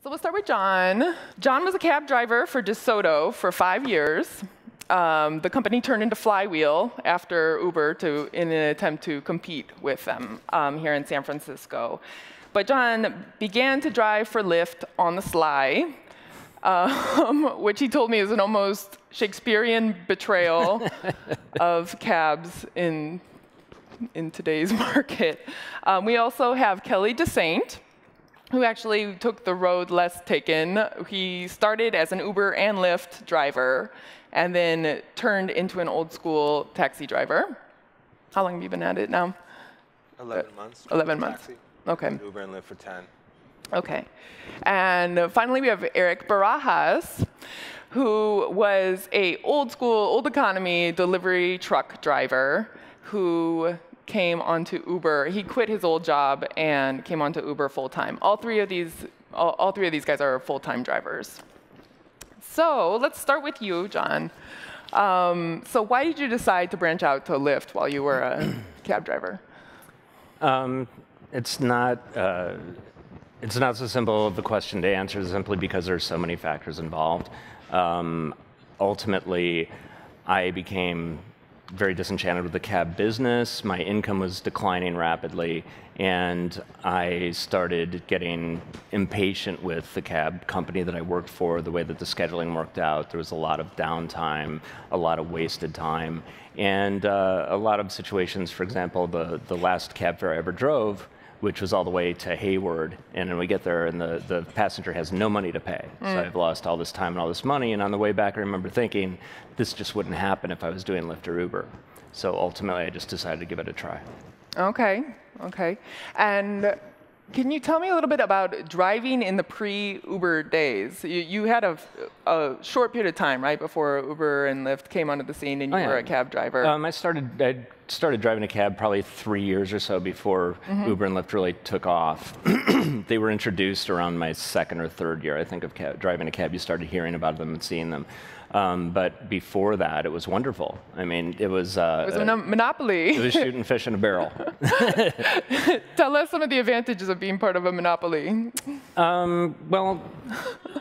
So we'll start with Jon. Jon was a cab driver for Dessaint for 5 years. The company turned into Flywheel after Uber in an attempt to compete with them here in San Francisco. But Jon began to drive for Lyft on the sly, which he told me is an almost Shakespearean betrayal of cabs in today's market. We also have Kelly Dessaint, who actually took the road less taken. He started as an Uber and Lyft driver, and then turned into an old school taxi driver. How long have you been at it now? 11 months. 11 months. Taxi. Okay. Uber and Lyft for 10. Okay. And finally, we have Barajas, who was a old school, old economy delivery truck driver who came onto Uber. He quit his old job and came onto Uber full time. All three of these guys are full-time drivers. So let's start with you, Jon. So why did you decide to branch out to Lyft while you were a cab driver? It's not so simple of a question to answer simply because there's so many factors involved. Ultimately, I became very disenchanted with the cab business. My income was declining rapidly, and I started getting impatient with the cab company that I worked for, the way that the scheduling worked out. There was a lot of downtime, a lot of wasted time, and a lot of situations, for example, the last cab fare I ever drove, which was all the way to Hayward, and then we get there and the passenger has no money to pay. So I've lost all this time and all this money, and on the way back I remember thinking, this just wouldn't happen if I was doing Lyft or Uber. So ultimately I just decided to give it a try. Okay, okay. And can you tell me a little bit about driving in the pre-Uber days? You had a short period of time, right, before Uber and Lyft came onto the scene and you were a cab driver. I started driving a cab probably 3 years or so before Uber and Lyft really took off. They were introduced around my second or third year, I think, of driving a cab. You started hearing about them and seeing them. But before that, it was wonderful. I mean, it was a monopoly. It was shooting fish in a barrel. Tell us some of the advantages of being part of a monopoly. Well,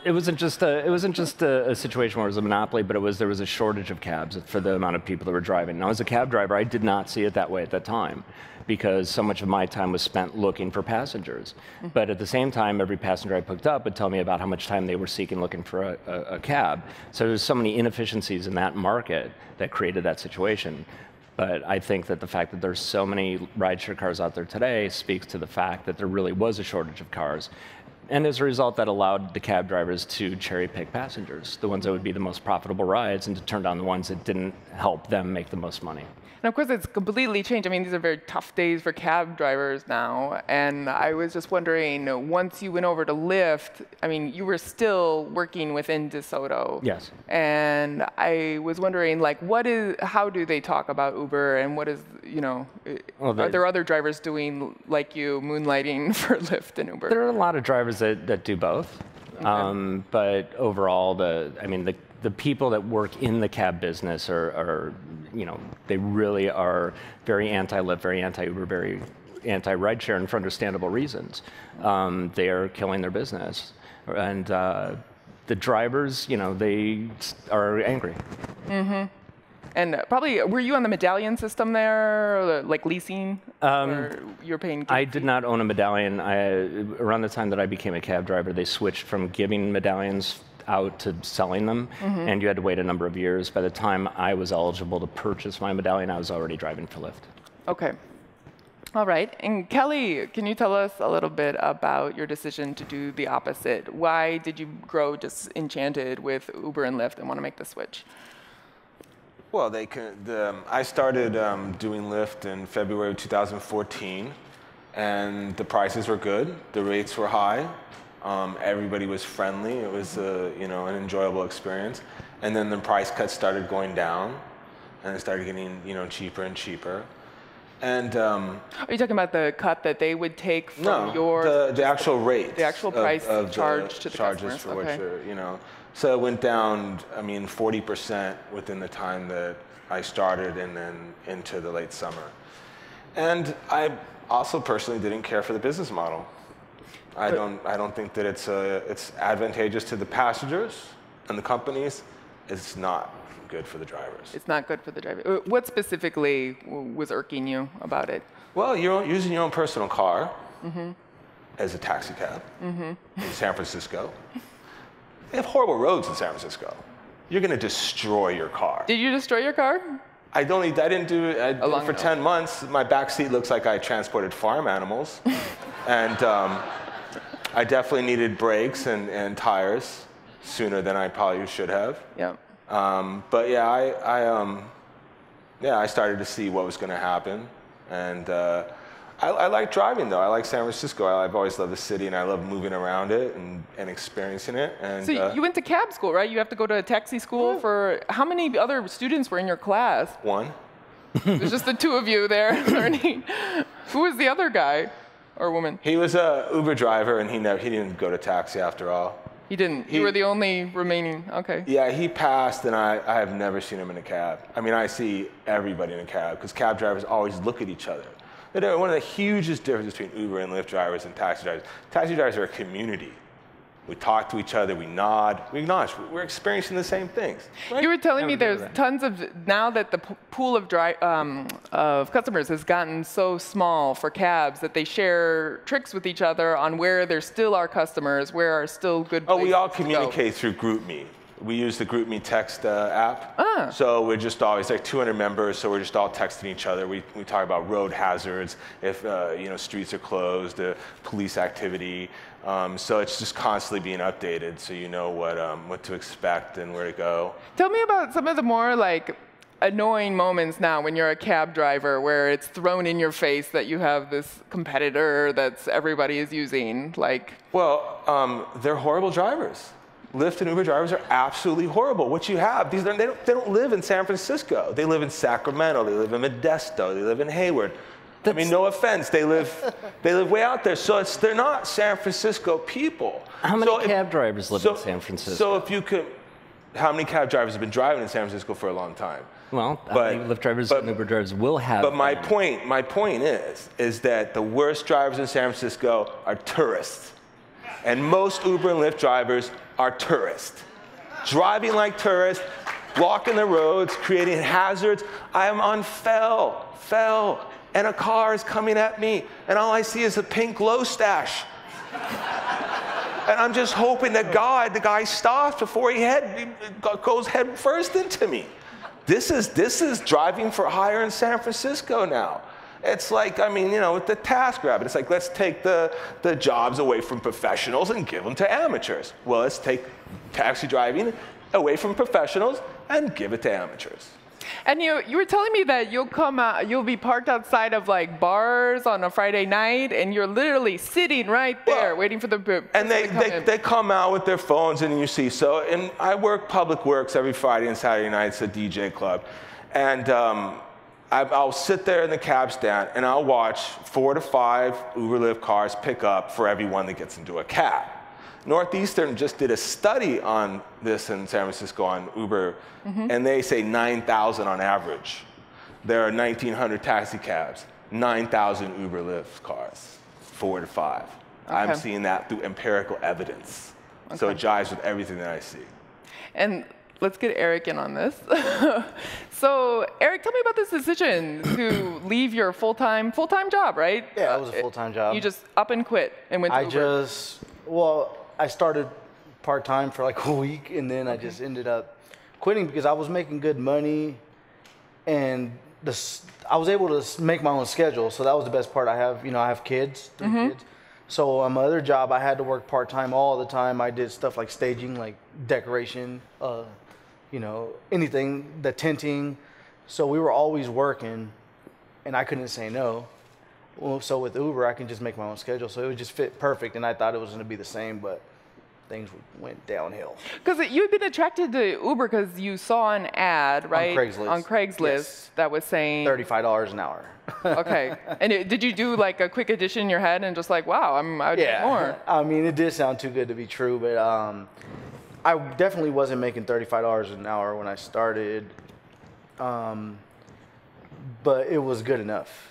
it wasn't just a situation where it was a monopoly, but there was a shortage of cabs for the amount of people that were driving. Now, as a cab driver, I did not see it that way at that time, because so much of my time was spent looking for passengers. But at the same time, every passenger I picked up would tell me about how much time they were seeking looking for a cab. So there's so many inefficiencies in that market that created that situation. But I think that the fact that there's so many rideshare cars out there today speaks to the fact that there really was a shortage of cars. And as a result, that allowed the cab drivers to cherry pick passengers, the ones that would be the most profitable rides, and to turn down the ones that didn't help them make the most money. And of course, it's completely changed. I mean, these are very tough days for cab drivers now. And I was just wondering, once you went over to Lyft, I mean, you were still working within Dessaint. Yes. And I was wondering, like, how do they talk about Uber, and what is, are there other drivers doing, like you, moonlighting for Lyft and Uber? There are a lot of drivers that do both. Okay. But overall, the people that work in the cab business are they really are very anti-Lyft, very anti-Uber, very anti-rideshare, and for understandable reasons. They are killing their business. And the drivers, they are angry. And probably, were you on the medallion system there, or like leasing, or you're paying? I did not own a medallion. Around the time that I became a cab driver, they switched from giving medallions out to selling them, and you had to wait a number of years. By the time I was eligible to purchase my medallion, I was already driving for Lyft. Okay. All right. And Kelly, can you tell us a little bit about your decision to do the opposite? Why did you grow disenchanted with Uber and Lyft and want to make the switch? Well, I started doing Lyft in February of 2014, and the prices were good, the rates were high. Everybody was friendly. It was an enjoyable experience. And then the price cuts started going down, and it started getting cheaper and cheaper. And are you talking about the cut that they would take from the actual rate? The actual price of charge to the charges customers. For which are, So it went down, 40% within the time that I started, and then into the late summer. And I also personally didn't care for the business model. I don't think that it's advantageous to the passengers and the companies. It's not good for the drivers. It's not good for the driver. What specifically was irking you about it? Well, you're using your own personal car as a taxi cab in San Francisco. They have horrible roads in San Francisco. You're going to destroy your car. Did you destroy your car? I didn't do it for 10 months. My back seat looks like I transported farm animals. And I definitely needed brakes and tires sooner than I probably should have. Yeah. But yeah, I started to see what was going to happen. And I like driving, though. I like San Francisco. I've always loved the city, and I love moving around it and experiencing it. And, so you went to cab school, right? You have to go to a taxi school for... How many other students were in your class? One. There's just the two of you there learning. Who was the other guy or woman? He was a Uber driver, and he didn't go to taxi after all. He didn't? You were the only remaining... Okay. Yeah, he passed, and I have never seen him in a cab. I mean, I see everybody in a cab, because cab drivers always look at each other. One of the hugest differences between Uber and Lyft drivers and taxi drivers. Taxi drivers are a community. We talk to each other, we nod, we acknowledge. We're experiencing the same things. Right? You were telling me there's tons of, now that the pool of customers has gotten so small for cabs that they share tricks with each other on where there still are customers, where are still good places we all communicate through GroupMe. We use the GroupMe text app. So we're just always like 200 members, so we're just all texting each other. We talk about road hazards, if streets are closed, police activity. So it's just constantly being updated, so you know what to expect and where to go. Tell me about some of the more like annoying moments now when you're a cab driver, where it's thrown in your face that you have this competitor that everybody is using. Well, they're horrible drivers. Lyft and Uber drivers are absolutely horrible. What you have, they don't live in San Francisco. They live in Sacramento. They live in Modesto. They live in Hayward. I mean, no offense, they live way out there. So they're not San Francisco people. How many cab drivers live in San Francisco? So if you could, how many cab drivers have been driving in San Francisco for a long time? Well, how many Lyft drivers and Uber drivers will have. But my point is that the worst drivers in San Francisco are tourists. And most Uber and Lyft drivers are tourists. Driving like tourists, blocking the roads, creating hazards. I am on fell, and a car is coming at me, and all I see is a pink glow stash. And I'm just hoping to God the guy stops before he goes head first into me. This is driving for hire in San Francisco now. It's like, with the task rabbit, it's like, let's take the jobs away from professionals and give them to amateurs. Well, let's take taxi driving away from professionals and give it to amateurs. And you were telling me that you'll be parked outside of like bars on a Friday night, and you're literally sitting right there waiting for the person and they come out with their phones, and you see. And I work Public Works every Friday and Saturday nights at DJ Club, and I'll sit there in the cab stand, and I'll watch 4 to 5 Uber Lyft cars pick up for everyone that gets into a cab. Northeastern just did a study on this in San Francisco on Uber, and they say 9,000 on average. There are 1,900 taxi cabs, 9,000 Uber Lyft cars, 4 to 5. Okay. I'm seeing that through empirical evidence. Okay. So it jives with everything that I see. And let's get Eric in on this. So, Eric, tell me about this decision to leave your full-time job, right? Yeah, it was a full-time job. You just up and quit and went to Uber. I started part-time for like a week, and then I just ended up quitting because I was making good money, and I was able to make my own schedule. So that was the best part. I have kids, 3 kids. So on my other job, I had to work part-time all the time. I did stuff like staging, like decoration, anything, the tenting. So we were always working, and I couldn't say no. Well, so with Uber, I can just make my own schedule. So it would just fit perfect, and I thought it was going to be the same, but things went downhill. Because you had been attracted to Uber because you saw an ad, right? On Craigslist yes. That was saying $35 an hour. Okay. And did you do like a quick addition in your head and just like, wow, I'd get more? I mean, it did sound too good to be true, but I definitely wasn't making $35 an hour when I started, but it was good enough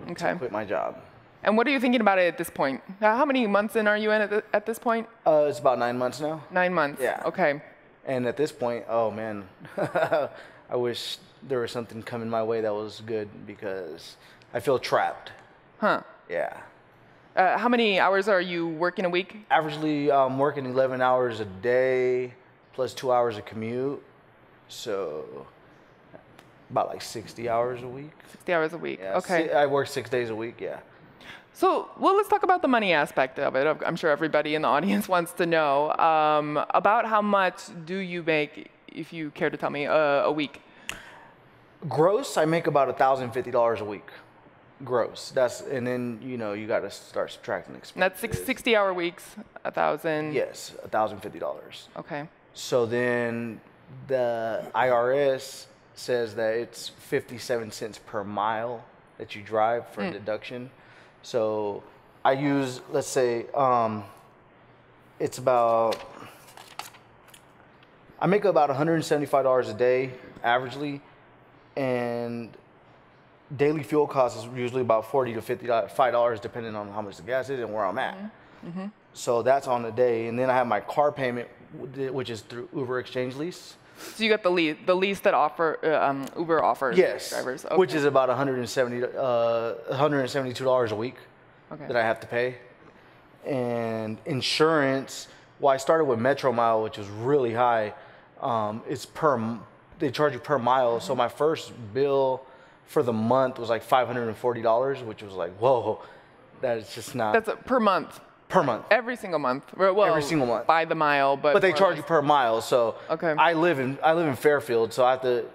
to quit my job. And what are you thinking about it at this point? How many months in are you in at this point? It's about 9 months now. 9 months. Yeah. Okay. And at this point, oh man, I wish there was something coming my way that was good because I feel trapped. Huh. Yeah. How many hours are you working a week? Averagely, I'm working 11 hours a day plus 2 hours of commute. So about like 60 hours a week. 60 hours a week. Yeah, Okay. I work 6 days a week, yeah. So, well, let's talk about the money aspect of it. I'm sure everybody in the audience wants to know about how much do you make, if you care to tell me, a week? Gross, I make about $1,050 a week. Gross. And then you got to start subtracting expenses. That's 60-hour weeks, 1,000. Yes, $1,050. Okay. So then the IRS says that it's 57 cents per mile that you drive for deduction. So I use, let's say, it's about, I make about $175 a day averagely, and daily fuel cost is usually about $40 to $55 depending on how much the gas is and where I'm at. Mm-hmm. So that's on the day, and then I have my car payment, which is through Uber Exchange Lease. So you got the lease that Uber offers drivers. Okay. Which is about $172 a week that I have to pay. And insurance, well, I started with Metro Mile, which was really high. They charge you per mile. So my first bill for the month was like $540, which was like, whoa, that is just not. That's per month. Per month. Every single month. Well, every single month. By the mile, but they charge you per mile. So I live in Fairfield, so I have to,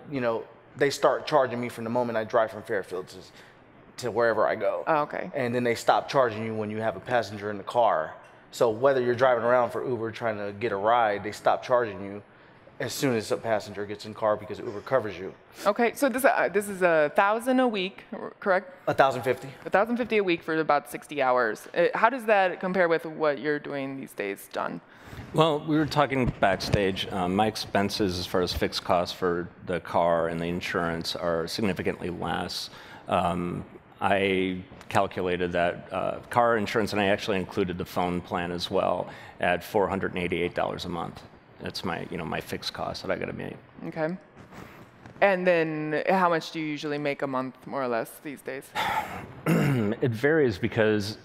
they start charging me from the moment I drive from Fairfield to wherever I go. Oh, okay. And then they stop charging you when you have a passenger in the car. So whether you're driving around for Uber trying to get a ride, they stop charging you as soon as a passenger gets in the car because Uber covers you. Okay, so this is $1,000 a week, correct? $1,050. $1,050 a week for about 60 hours. How does that compare with what you're doing these days, John? Well, we were talking backstage. My expenses as far as fixed costs for the car and the insurance are significantly less. I calculated that car insurance, and I actually included the phone plan as well, at $488 a month. That's my fixed cost that I got to make. Okay. And then how much do you usually make a month, more or less, these days? It varies because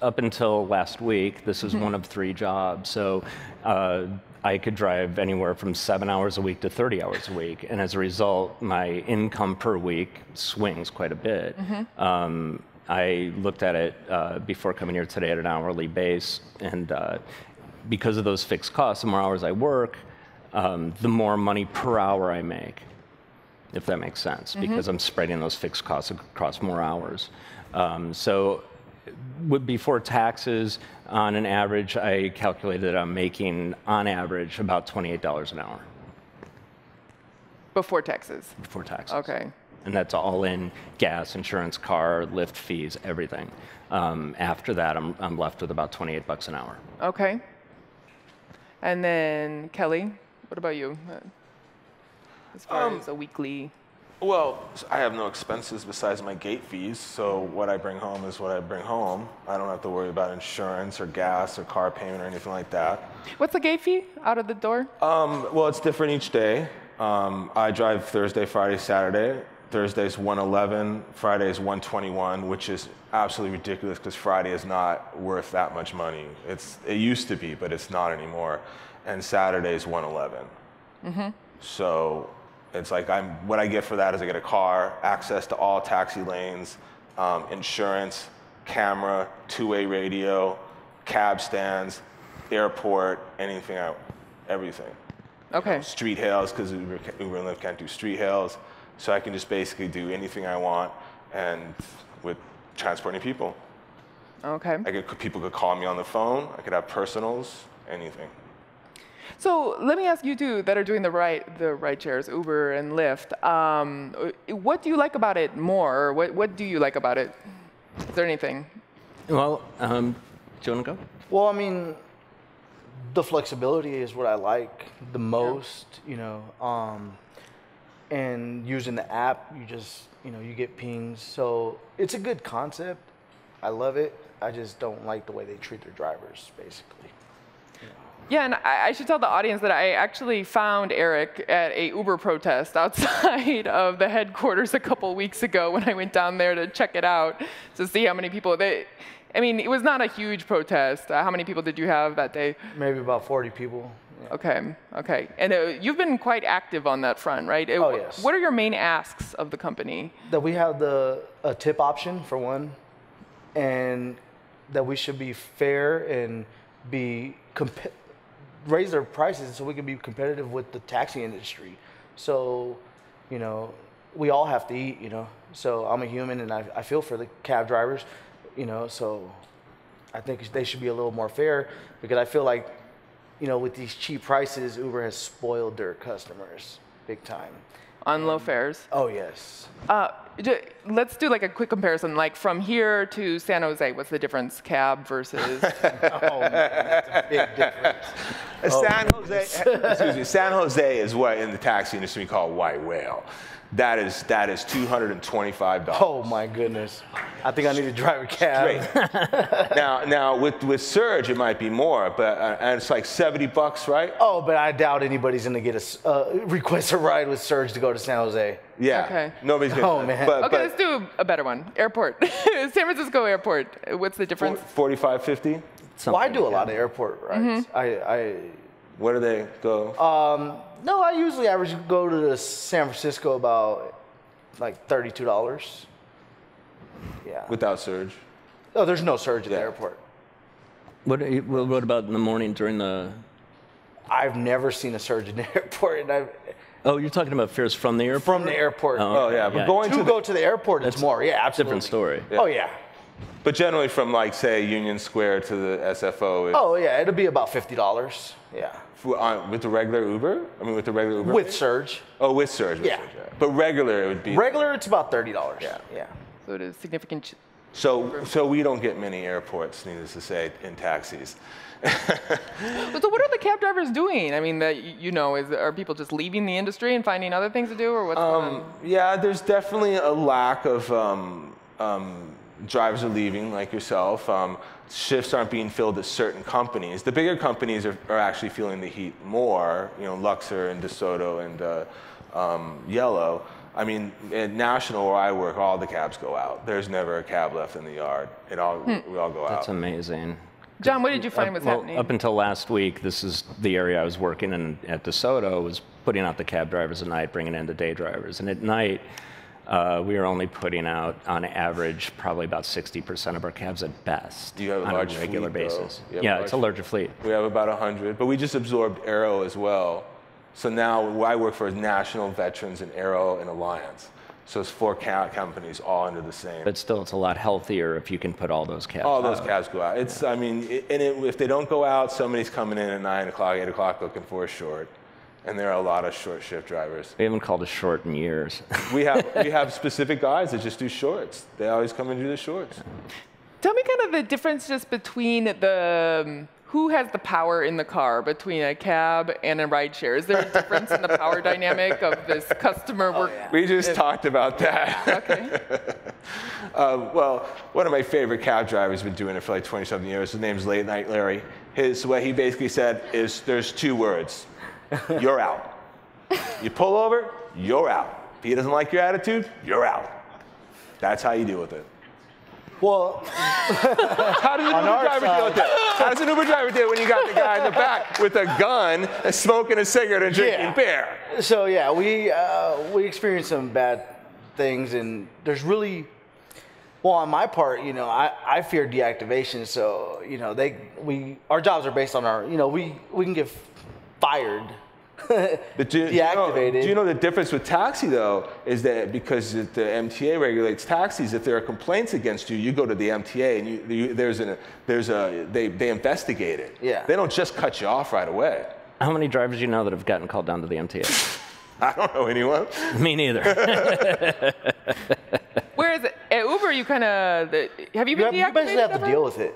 up until last week, this is one of 3 jobs. So I could drive anywhere from 7 hours a week to 30 hours a week. And as a result, my income per week swings quite a bit. I looked at it before coming here today at an hourly base. And because of those fixed costs, the more hours I work, the more money per hour I make, if that makes sense, because I'm spreading those fixed costs across more hours. So before taxes, on an average, I calculated that I'm making, on average, about $28 an hour. Before taxes? Before taxes. Okay. And that's all in gas, insurance, car, Lyft fees, everything. After that, I'm left with about $28 an hour. Okay. And then, Kelly, what about you? As far as a weekly... Well, I have no expenses besides my gate fees, so what I bring home is what I bring home. I don't have to worry about insurance or gas or car payment or anything like that. What's the gate fee out of the door? Well, it's different each day. I drive Thursday, Friday, Saturday. Thursday's 111, Friday's 121, which is absolutely ridiculous because Friday is not worth that much money. It used to be, but it's not anymore. And Saturday's 111. So it's like what I get for that is I get a car, access to all taxi lanes, insurance, camera, two-way radio, cab stands, airport, everything. Okay. Street hails, because Uber and Lyft can't do street hails. So I can just basically do anything I want, and with transporting people. Okay. People could call me on the phone. I could have personals, anything. So let me ask you two that are doing the ride shares, Uber and Lyft. What do you like about it more? What do you like about it? Is there anything? Well, do you want to go? Well, I mean, the flexibility is what I like the most, and using the app, you just, you get pings. So it's a good concept. I love it. I just don't like the way they treat their drivers, basically. Yeah, and I should tell the audience that I actually found Eric at a Uber protest outside of the headquarters a couple weeks ago when I went down there to check it out to see how many people. I mean, it was not a huge protest. How many people did you have that day? Maybe about 40 people. Yeah. Okay. And you've been quite active on that front, right? Oh, yes. What are your main asks of the company? That we have a tip option, for one, and that we should be fair and raise their prices so we can be competitive with the taxi industry. So, you know, we all have to eat, you know. So I'm a human and I feel for the cab drivers, you know, so I think they should be a little more fair because I feel like, you know, with these cheap prices, Uber has spoiled their customers big time. On low fares? Oh, yes. Let's do like a quick comparison. Like from here to San Jose, what's the difference? Cab versus? Oh, man, that's a big difference. San Jose is what in the taxi industry we call white whale. That is $225. Oh my goodness! I think I need to drive a cab. Straight. now with Surge it might be more, but and it's like $70, right? Oh, but I doubt anybody's gonna get a request a ride with Surge to go to San Jose. Yeah. Okay. Nobody's gonna. Oh man. Okay, let's do a better one. Airport. San Francisco Airport. What's the difference? 45, 50. Well, I do a lot of airport rides. Where do they go? No, I usually average go to San Francisco about like $32. Yeah. Without Surge. Oh, there's no Surge at the airport. What about in the morning during the? I've never seen a Surge in the airport, and Oh, you're talking about fares from the airport? from the airport. Oh yeah, but going To go to the airport, it's more. Yeah, absolutely. Different story. Yeah. Oh yeah. But generally from like say Union Square to the SFO. Oh yeah, it'll be about $50. Yeah. With the regular Uber? I mean, with the regular Uber? With Surge. Oh, with Surge. Yeah. But regular, it would be. Regular, it's about $30. Yeah. Yeah. So it is significant. So we don't get many airports, needless to say, in taxis. So what are the cab drivers doing? I mean, are people just leaving the industry and finding other things to do, or what's going on? Yeah, there's definitely a lack of drivers are leaving, like yourself. Shifts aren't being filled at certain companies. The bigger companies are actually feeling the heat more. You know, Luxor and DeSoto and Yellow. I mean, at National where I work, all the cabs go out. There's never a cab left in the yard. We all go out. That's amazing. John, what did you find was happening? Up until last week, this is the area I was working in at DeSoto, was putting out the cab drivers at night, bringing in the day drivers. And at night, we are only putting out, on average, probably about 60% of our cabs at best. Do you have a on large a regular fleet, basis? though? Yeah, it's a larger fleet. We have about 100, but we just absorbed Aero as well. So now what I work for is National, Veterans, and Aero and Alliance. So it's 4 companies all under the same. But still, it's a lot healthier if you can put all those cabs All out. those cabs go out. It's, I mean, if they don't go out, somebody's coming in at 9 o'clock, 8 o'clock looking for a short. And there are a lot of short shift drivers. We haven't called a short in years. we have specific guys that just do shorts. They always come and do the shorts. Tell me kind of the difference just between who has the power in the car between a cab and a rideshare? Is there a difference in the power dynamic of this customer work? yeah. We just talked about that. Okay. Well, one of my favorite cab drivers has been doing it for like 20-something years. His name's Late Night Larry. What he basically said is there's 2 words. You're out. You pull over, you're out. If he doesn't like your attitude, you're out. That's how you deal with it. Well, How does an Uber driver deal with it? How does an Uber driver deal when you got the guy in the back with a gun, and smoking a cigarette and drinking beer? So yeah, we experienced some bad things, and there's really, well, on my part, you know, I fear deactivation. So you know, our jobs are based on we can get fired. But Deactivated. Do you know the difference with taxi though is that because the MTA regulates taxis, if there are complaints against you, you go to the MTA and they investigate it. Yeah. They don't just cut you off right away. How many drivers do you know that have gotten called down to the MTA? I don't know anyone. Me neither. Whereas at Uber, you kind of have you been deactivated? You basically have ever? to deal with it.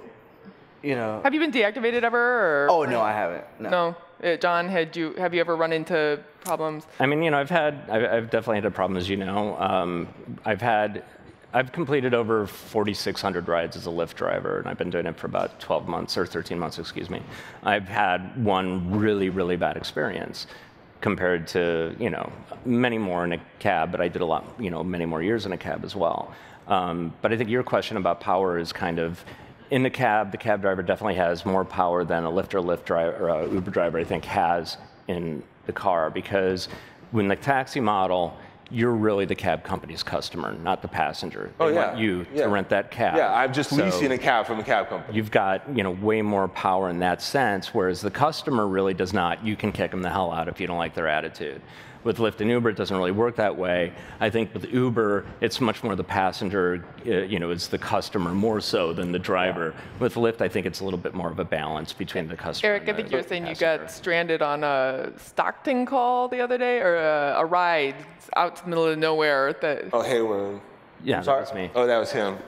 You know. Have you been deactivated ever? Or? Oh no, I haven't. No. John, have you ever run into problems? I mean, you know, I've definitely had a problem, as you know. I've had I've completed over 4,600 rides as a Lyft driver, and I've been doing it for about 12 months, or 13 months, excuse me. I've had one really, really bad experience compared to, many more in a cab, but I did a lot, many more years in a cab as well. But I think your question about power is kind of, in the cab driver definitely has more power than a Lyft driver, or a Uber driver, I think, has in the car, because when the taxi model, you're really the cab company's customer, not the passenger. They want you to rent that cab. Yeah, I'm just leasing a cab from a cab company. You've got way more power in that sense, whereas the customer really does not. You can kick them the hell out if you don't like their attitude. With Lyft and Uber, it doesn't really work that way. I think with Uber, it's much more the passenger, it's the customer more so than the driver. With Lyft, I think it's a little bit more of a balance between the customer Eric, and I think you were saying passenger. you got stranded on a Stockton call the other day, or a ride out to the middle of nowhere. Oh, Hayward. Yeah, that was me. Oh, that was him.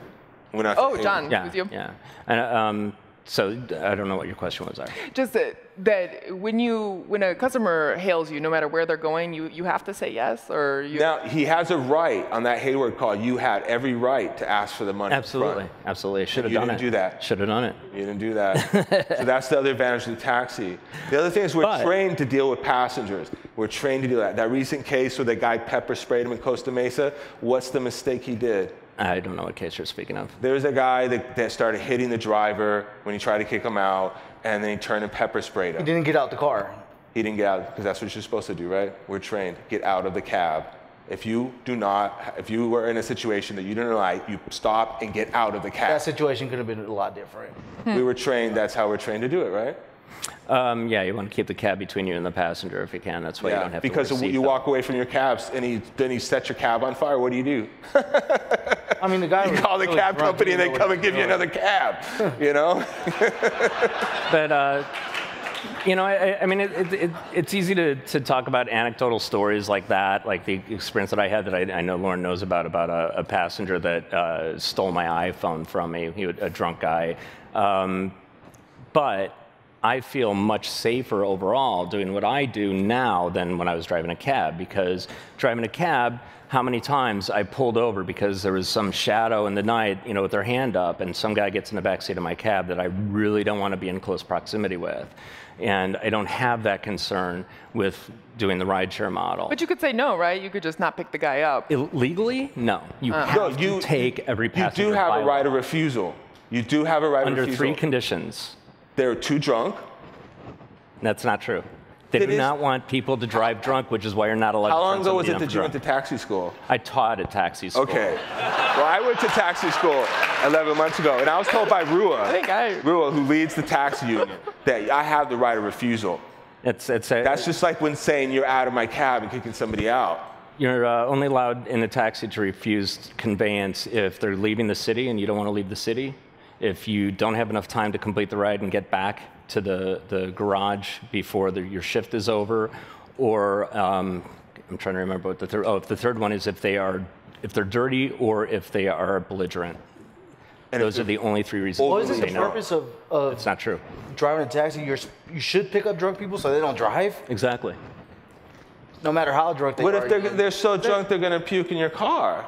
Went out to Hayward. John, Yeah, it was you? yeah. And, so I don't know what your question was there. Just that when a customer hails you, no matter where they're going, you have to say yes, or you. Now, he has a right on that Hayward call. You had every right to ask for the money. Absolutely, absolutely. Should have done it. You didn't do that. Should have done it. You didn't do that. So that's the other advantage of the taxi. The other thing is we're trained to deal with passengers. We're trained to do that. That recent case where the guy pepper sprayed him in Costa Mesa, what's the mistake he did? I don't know what case you're speaking of. There was a guy that started hitting the driver when he tried to kick him out, and then he turned and pepper sprayed him. He didn't get out the car. He didn't get out, because that's what you're supposed to do, right? We're trained. Get out of the cab. If you were in a situation that you didn't like, you stop and get out of the cab. That situation could have been a lot different. We were trained, that's how we're trained to do it, right? Yeah, you want to keep the cab between you and the passenger if you can. That's why you don't have because to wear a you seatbelt. walk away from your cabs, and then he sets your cab on fire. What do you do? I mean, the guy You call the cab company, and they come and give you another cab, But, I mean, it's easy to talk about anecdotal stories like that, like the experience that I had that I know Lauren knows about a passenger that stole my iPhone from me, a drunk guy. But I feel much safer overall doing what I do now than when I was driving a cab, because driving a cab, how many times I pulled over because there was some shadow in the night, with their hand up, and some guy gets in the backseat of my cab that I really don't want to be in close proximity with. And I don't have that concern with doing the rideshare model. But you could say no, right? You could just not pick the guy up. Legally, no. You have to take every passenger. You do have by a right law. of refusal. You do have a right of refusal. Under 3 conditions. They're too drunk. That's not true. They do not want people to drive drunk, which is why you're not allowed to How long turn ago was somebody it down that for you went drunk. to taxi school? I taught at taxi school. Okay. Well, I went to taxi school 11 months ago, and I was told by Rua, who leads the taxi union, that I have the right of refusal. That's just like when saying you're out of my cab and kicking somebody out. You're only allowed in a taxi to refuse conveyance if they're leaving the city and you don't want to leave the city, if you don't have enough time to complete the ride and get back to the garage before your shift is over, or I'm trying to remember what the third. Oh, the third one is if they're dirty or if they are belligerent. And those are the only 3 reasons. What is the purpose of It's not true. driving a taxi? You should pick up drunk people so they don't drive. Exactly. No matter how drunk they are. What if they're so drunk they're gonna puke in your car?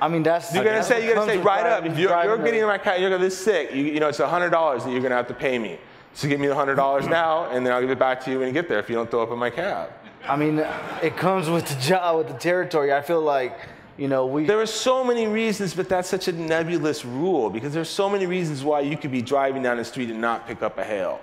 I mean, that's You're gonna say right up. If you're getting in my car, you're gonna this sick. It's $100 that you're gonna have to pay me. So give me the $100 now, and then I'll give it back to you when you get there if you don't throw up in my cab. I mean, it comes with the job, with the territory. I feel like, There are so many reasons, but that's such a nebulous rule, because there's so many reasons why you could be driving down the street and not pick up a hail.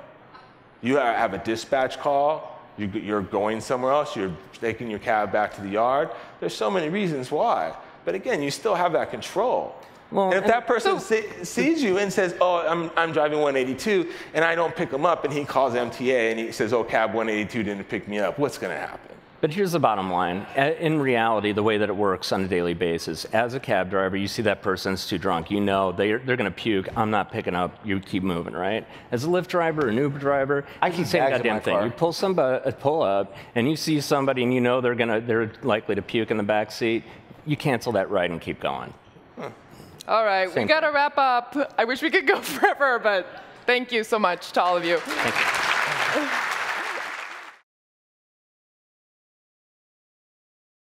You have a dispatch call. You're going somewhere else. You're taking your cab back to the yard. There's so many reasons why. But again, you still have that control. Well, and if that person sees you and says, oh, I'm driving 182, and I don't pick him up, and he calls MTA, and he says, oh, cab 182 didn't pick me up, what's going to happen? But here's the bottom line. In reality, the way that it works on a daily basis, as a cab driver, you see that person's too drunk. You know they're going to puke. I'm not picking up. You keep moving, right? As a Lyft driver, an Uber driver, I keep the same goddamn thing. You pull up, and you see somebody, and you know they're likely to puke in the back seat. You cancel that ride and keep going. All right, we got to wrap up. I wish we could go forever, but thank you so much to all of you. Thank you.